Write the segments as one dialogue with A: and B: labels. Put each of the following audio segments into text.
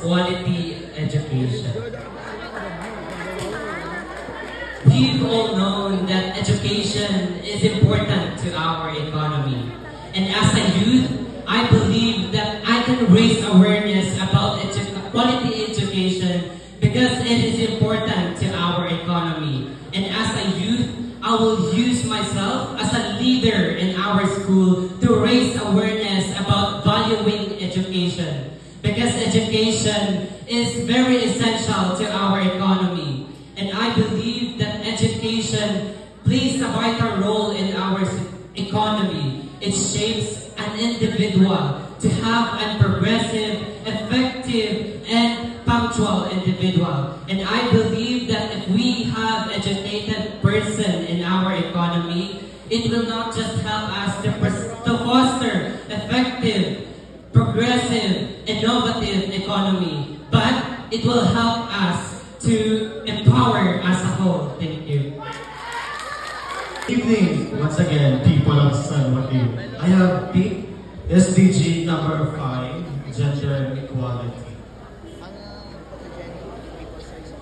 A: quality education. We've all known that education is important to our economy. And as a youth, I believe that I can raise awareness about quality education because it is important to our economy. And as a youth, I will use myself as a leader in our school to raise awareness about valuing education. Because education is very essential to our economy. And I believe that education plays a vital role in our economy. It shapes an individual to have a progressive, effective, and punctual individual. And I believe that if we have educated person in our economy, it will not just help us to foster effective, progressive, innovative economy, but it will help us to empower as a whole. Thank you.
B: Good evening, once again, people of San Joaquin. I have picked SDG number 5, gender equality.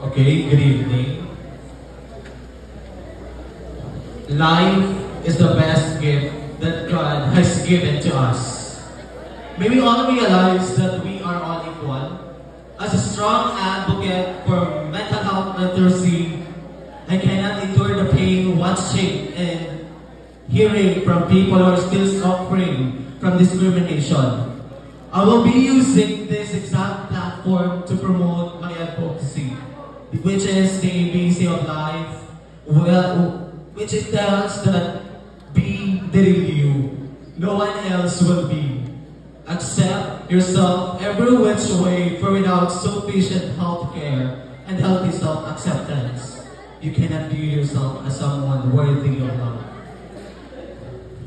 B: Okay, good evening. Life is the best gift that God has given to us. May we all realize that we are all equal. As a strong advocate for mental health literacy, I cannot endure the pain watching and hearing from people who are still suffering from discrimination. I will be using this exact platform to promote my advocacy, which is the ABC of life, which it tells that be the real you. No one else will be. Accept yourself every which way, for without sufficient health care and healthy self-acceptance, you cannot view yourself as someone worthy of love.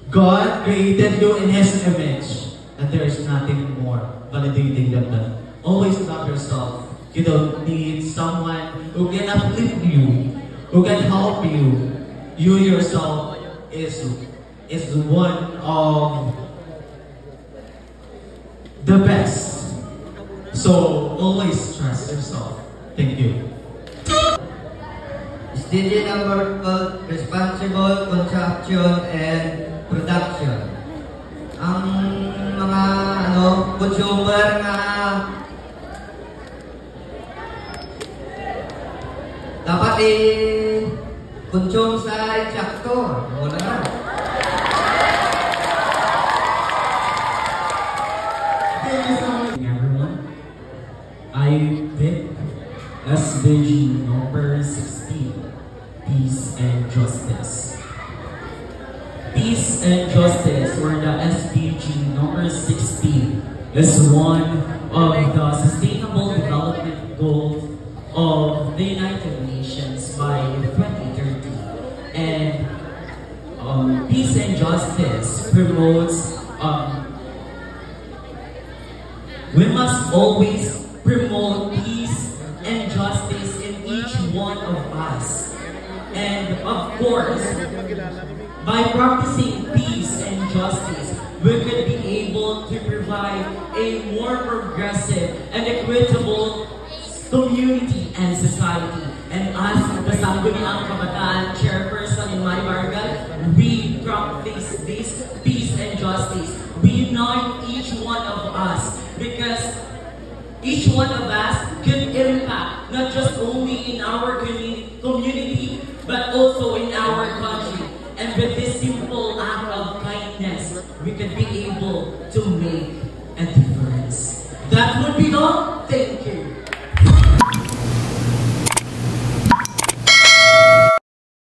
B: God created you in His image, and there is nothing more validating than that. Always love yourself. You don't need someone who can uplift you, who can help you. You yourself is one of the best. So always trust yourself. Thank you.
C: SDG number 12, responsible consumption and production. Ang mga consumer nga dapat i-consume sa eksakto. Wala na.
A: Everyone, I pick SDG number 16, Peace and Justice. Peace and Justice, or the SDG number 16, is one of the Sustainable Development Goals of the United Nations by 2030. And peace and justice promotes we must always promote peace and justice in each one of us. And of course, by practicing peace and justice, we could be able to provide a more progressive and equitable community and society. And as the Sangguniang Kabataan Chairperson in my barangay, we practice this peace and justice. We unite each one of us because each one of us could impact not just only in our community but also in our country. And with this simple act of kindness, we could be able to make a difference. That would be all. Thank you.